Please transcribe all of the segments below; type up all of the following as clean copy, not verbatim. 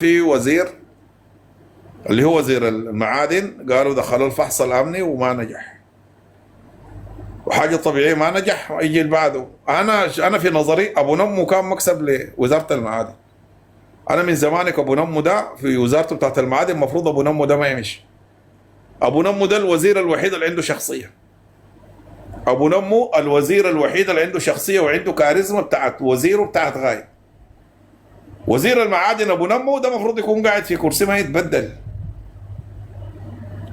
في وزير اللي هو وزير المعادن، قالوا دخلوا الفحص الامني وما نجح، وحاجه طبيعيه ما نجح يجي اللي بعده. انا في نظري ابو نمو كان مكسب لوزاره المعادن. انا من زمانك ابو نمو ده في وزارته بتاعت المعادن المفروض ابو نمو ده ما يمشي. ابو نمو ده الوزير الوحيد اللي عنده شخصيه. ابو نمو الوزير الوحيد اللي عنده شخصيه وعنده كاريزما بتاعت وزيره بتاعت غاية. وزير المعادن ابو نمو ده المفروض يكون قاعد في كرسي ما يتبدل،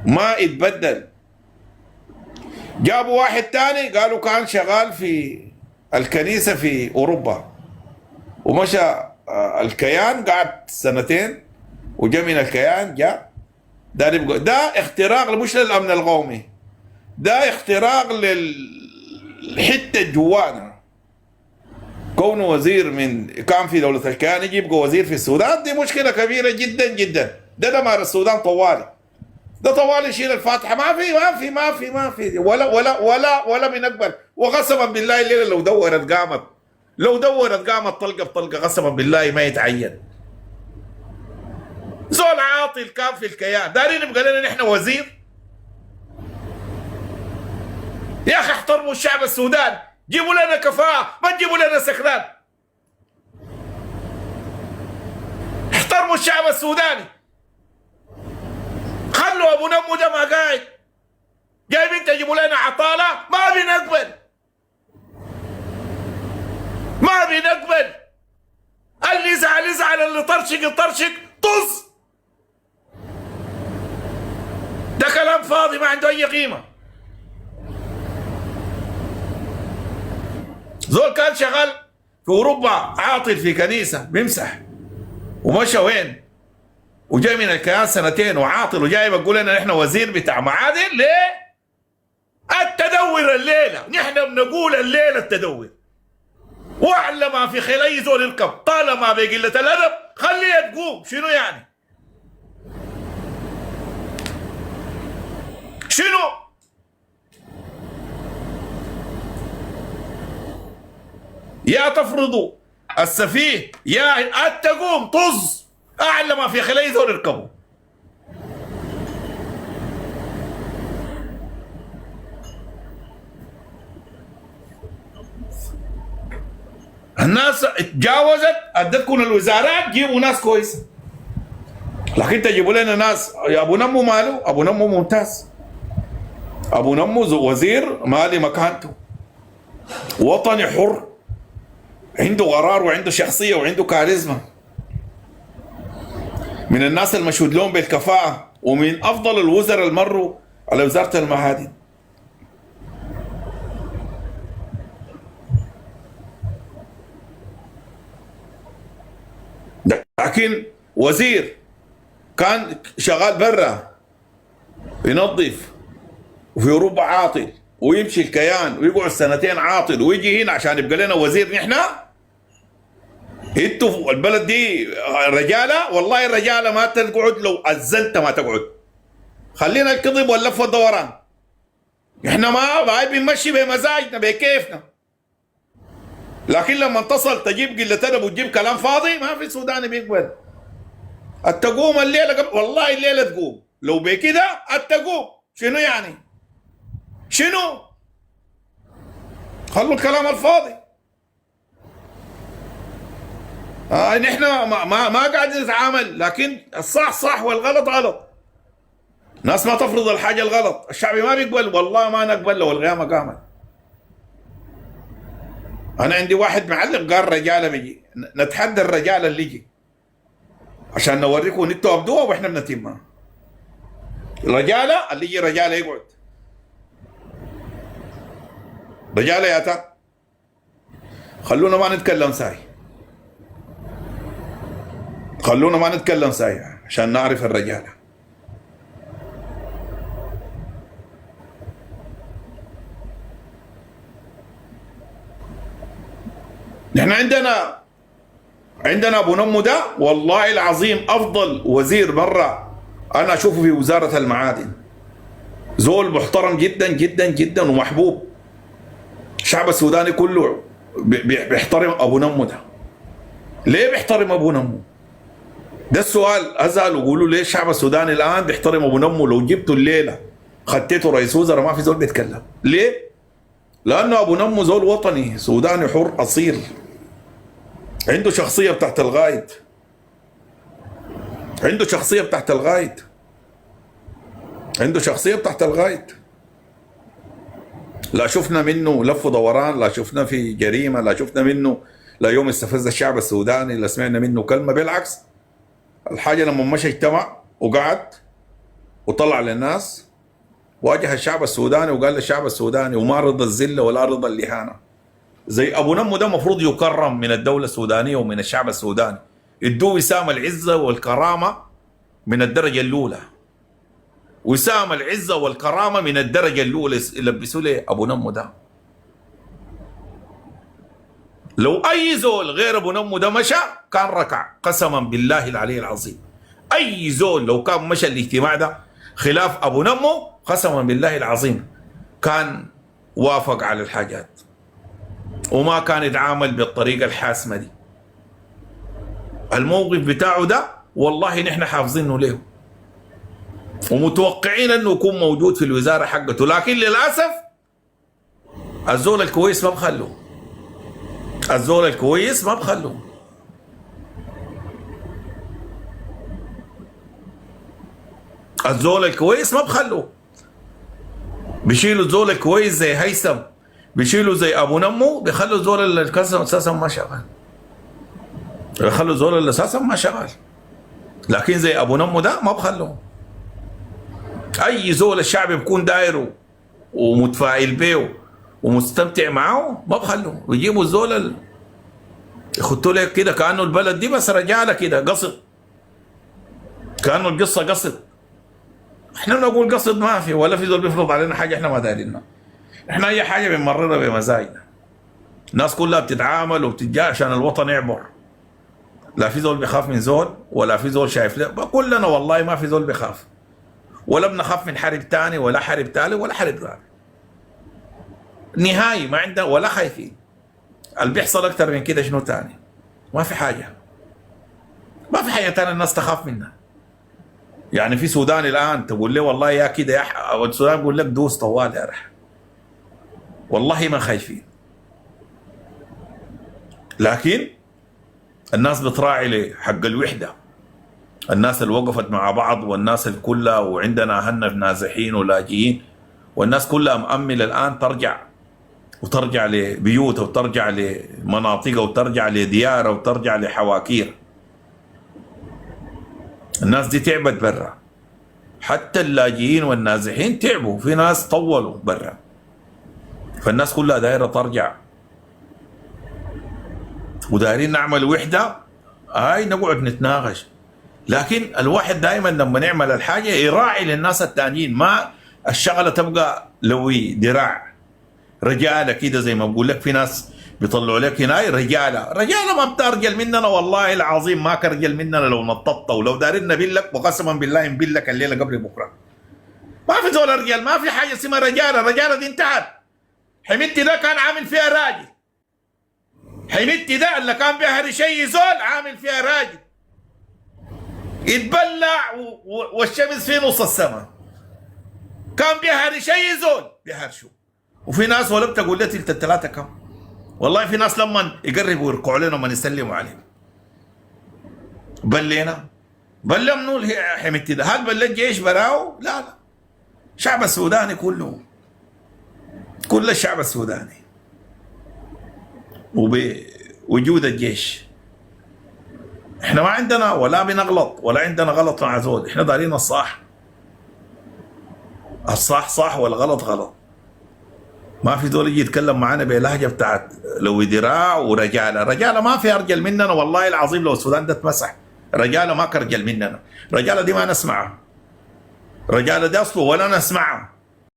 ما يتبدل. جابوا واحد تاني قالوا كان شغال في الكنيسة في أوروبا ومشى الكيان، قعد سنتين وجا من الكيان جاء ده اختراق مش للأمن القومي، ده اختراق للحتة جوانا. كونه وزير من كان في دولة الكيان يجي يبقى وزير في السودان، دي مشكلة كبيرة جدا جدا. ده دمار السودان طوالي، ده طوال يشيل الفاتحه، ما في ولا بنقبل. وقسما بالله الليله لو دورت قامت طلقه بطلقه، قسما بالله ما يتعين. زول عاطل كان في الكيان، دارين يبقى لنا نحن وزير؟ يا اخي احترموا الشعب السودان، جيبوا لنا كفاءه، ما تجيبوا لنا سكران. احترموا الشعب السوداني، خلوا ابو نمو ده ما قاعد. جايبين تجيبوا لنا عطاله، ما بنقبل، ما بنقبل. اللي يزعل يزعل، اللي طرشق يطرشق، طز. ده كلام فاضي ما عنده اي قيمه. زول كان شغال في اوروبا عاطل في كنيسه بيمسح، ومشى وين؟ وجاي من الكيان سنتين وعاطل، وجاي بقول لنا نحن وزير بتاع معادن. ليه؟ التدور الليله، نحن بنقول الليله التدور. واعلى ما في خيل اي زول يركب، طالما بقله الادب خليها تقوم. شنو يعني؟ شنو؟ يا تفرضوا السفيه يا تقوم طز. اعلى ما في خليه ذول يركبوا. الناس اتجاوزت، ادتكم الوزارات، جيبوا ناس كويسه. لكن تجيبوا لنا ناس. يا ابو نمو ماله؟ ابو نمو ممتاز، ابو نمو وزير مالي مكانته، وطني حر، عنده قرار وعنده شخصيه وعنده كاريزما، من الناس المشهود لهم بالكفاءة، ومن أفضل الوزراء اللي مروا على وزارة المعادن. لكن وزير كان شغال برا ينظف وفي أوروبا عاطل، ويمشي الكيان ويقعد سنتين عاطل، ويجي هنا عشان يبقى لنا وزير نحن؟ انتوا البلد دي رجاله؟ والله الرجاله ما تقعد، لو أزلت ما تقعد. خلينا الكذب واللف والدوران. احنا ما بنمشي بمزاجنا بكيفنا. لكن لما تصل تجيب قله ادب وتجيب كلام فاضي، ما في سوداني بيقبل. التقوم الليله والله الليله تقوم، لو بكده التقوم. شنو يعني؟ شنو؟ خلوا الكلام الفاضي. نحن ما قاعدين نتعامل، لكن الصح صح والغلط غلط. ناس ما تفرض الحاجه الغلط، الشعب ما بيقبل. والله ما نقبل لو القيامه قامت. انا عندي واحد معلق قال رجاله بيجي، نتحدى الرجاله اللي يجي عشان نوريكم ان انتوا ابدوها واحنا بنتمها. الرجاله اللي يجي رجاله يقعد، رجاله يا تا، خلونا ما نتكلم ساي، خلونا ما نتكلم ساي عشان نعرف الرجاله. نحن عندنا ابو نمو ده والله العظيم افضل وزير مره انا اشوفه في وزاره المعادن. زول محترم جدا جدا جدا ومحبوب. الشعب السوداني كله بيحترم ابو نمو ده. ليه بيحترم ابو نمو؟ ده السؤال. أزعل وقولوا ليه الشعب السوداني الآن بيحترم أبو نمو؟ لو جبته الليلة خديته رئيس وزراء ما في زول بيتكلم. ليه؟ لأنه أبو نمو زول وطني سوداني حر أصيل، عنده شخصية بتاعت الغايد، عنده شخصية بتاعت الغايد، عنده شخصية بتاعت الغايد. لا شفنا منه لف ودوران، لا شفنا في جريمة، لا شفنا منه لا يوم استفز الشعب السوداني، لا سمعنا منه كلمة. بالعكس، الحاجة لما مشى اجتمع وقعد وطلع للناس واجه الشعب السوداني وقال للشعب السوداني وما رضى الذلة ولا رضى الإهانة. زي أبو نمو ده مفروض يكرم من الدولة السودانية ومن الشعب السوداني، ادوه وسام العزة والكرامة من الدرجة الأولى، وسام العزة والكرامة من الدرجة الأولى يلبسوا لي أبو نمو ده. لو أي زول غير أبو نمو ده مشى كان ركع، قسما بالله العلي العظيم. أي زول لو كان مشى الاجتماع ده خلاف أبو نمو قسما بالله العظيم كان وافق على الحاجات وما كان يتعامل بالطريقة الحاسمة دي. الموقف بتاعه ده والله نحن حافظينه له ومتوقعين انه يكون موجود في الوزارة حقته، لكن للأسف الزول الكويس ما بخلوه، الزول الكويس ما بخلوه. الزول الكويس ما بخلوه، بيشيلوا الزول الكويس زي هيثم، بيشيلوا زي ابو نمو، بيخلوا الزول اللي اساسا ما شغال، بيخلوا الزول اللي اساسا ما شغال. لكن زي ابو نمو ده ما بخلوه. اي زول الشعب بيكون دايره ومتفاعل بيه ومستمتع معه ما بخلوه، بيجيبوا الزول يخطوا لك كده كانه البلد دي بس رجاله كده قصد، كانه القصه قصد. احنا بنقول قصد ما في، ولا في زول بيفرض علينا حاجه احنا ما دايرينها. احنا اي حاجه بنمررها بمزاجنا. الناس كلها بتتعامل وبتتجاه عشان الوطن يعبر. لا في زول بيخاف من زول ولا في زول شايف له، كلنا والله ما في زول بيخاف، ولا بنخاف من حرب تاني ولا حرب تالي ولا حرب ثاني. نهائي ما عندنا ولا خايفين. اللي بيحصل اكتر من كده شنو تاني؟ ما في حاجه، ما في حاجه تانية الناس تخاف منها. يعني في سودان الان تقول لي والله يا كده يا والسودان بيقول لك دوس طوال يا رح، والله ما خايفين. لكن الناس بتراعي لحق الوحده، الناس اللي وقفت مع بعض والناس اللي كلها، وعندنا اهلنا نازحين ولاجئين، والناس كلها مأمله الان ترجع وترجع لبيوتها وترجع لمناطقها وترجع لديارها وترجع لحواكير. الناس دي تعبت برا، حتى اللاجئين والنازحين تعبوا، في ناس طولوا برا، فالناس كلها دايره ترجع ودايرين نعمل وحده. نقعد نتناقش، لكن الواحد دائما لما نعمل الحاجه يراعي للناس التانيين، ما الشغله تبقى لوي دراع رجاله كده زي ما بقول لك. في ناس بيطلعوا لك هنا رجاله ما بترجل مننا، والله العظيم ما كرجل مننا لو نططت، ولو دارين نبلك وقسما بالله نبلك الليله قبل بكره. ما في زول رجال، ما في حاجه اسمها رجاله دي انتهت. حميدتي ده كان عامل فيها راجل، حميدتي ده اللي كان بيهري شيء زول عامل فيها راجل، يتبلع والشمس في نص السماء، كان بيهري شيء زول بيهرشوا. وفي ناس ولا بتقول لي تلت الثلاثه كم، والله في ناس لما يقربوا يركعوا لنا وما نسلموا عليهم. بلينا بل منو حميدتي ده؟ هل بل الجيش براو؟ لا الشعب السوداني كله، كل الشعب السوداني وبوجود الجيش. احنا ما عندنا ولا بنغلط ولا عندنا غلط مع زول، احنا دارين الصح، الصح صح والغلط غلط. ما في زول يجي يتكلم معنا بلهجه بتاعت لو دراع ورجاله، رجاله ما في ارجل مننا والله العظيم. لو السودان ده اتمسح رجاله ما كرجل مننا، رجاله دي ما نسمعها، رجاله دي اصله ولا نسمعها.